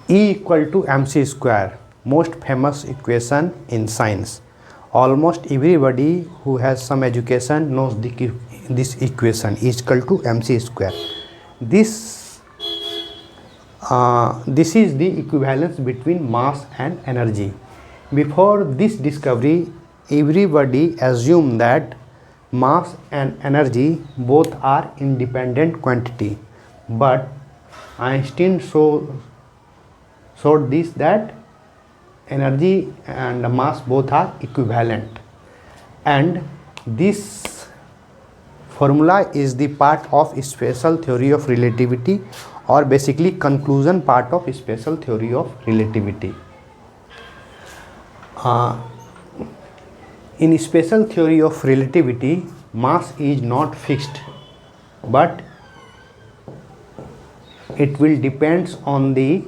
E equal to mc square, most famous equation in science. Almost everybody who has some education knows this equation, E equal to mc square. This is the equivalence between mass and energy. Before this discovery, everybody assumed that mass and energy both are independent quantity, but Einstein showed this that energy and mass both are equivalent, and this formula is the part of special theory of relativity, or basically conclusion part of special theory of relativity. In special theory of relativity, mass is not fixed, but it will depends on the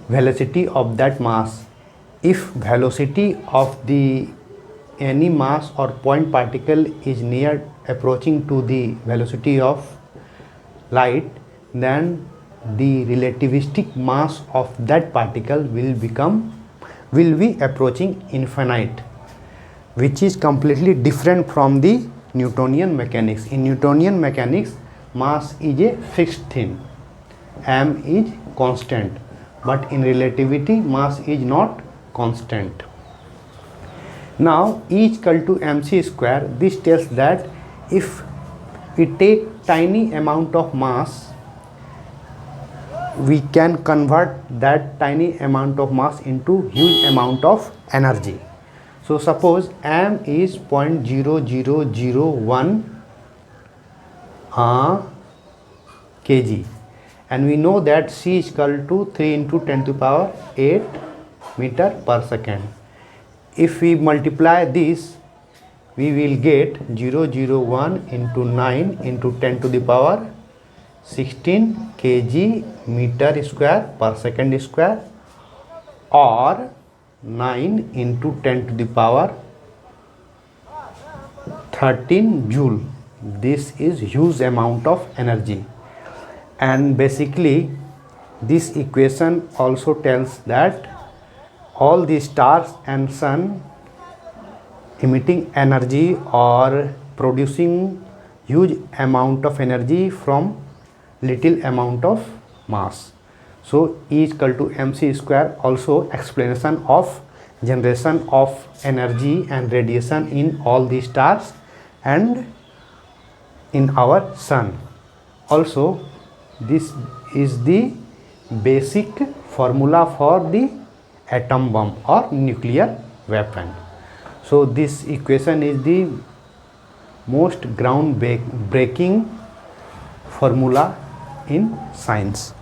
velocity of that mass. If velocity of the any mass or point particle is near approaching to the velocity of light, then the relativistic mass of that particle will be approaching infinite, which is completely different from the Newtonian mechanics. In Newtonian mechanics, mass is a fixed thing, m is constant, but in relativity mass is not constant. Now E equal to mc square, this tells that if we take tiny amount of mass, we can convert that tiny amount of mass into huge amount of energy. So suppose m is 0.0001 kg, and we know that c is equal to 3 into 10 to the power 8 meter per second. If we multiply this, we will get 001 into 9 into 10 to the power 16 kg meter square per second square, or 9 into 10 to the power 13 joule. This is huge amount of energy. And basically this equation also tells that all the stars and sun emitting energy or producing huge amount of energy from little amount of mass. So E is equal to mc square also explanation of generation of energy and radiation in all the stars and in our sun. Also, this is the basic formula for the atom bomb or nuclear weapon. So this equation is the most groundbreaking formula in science.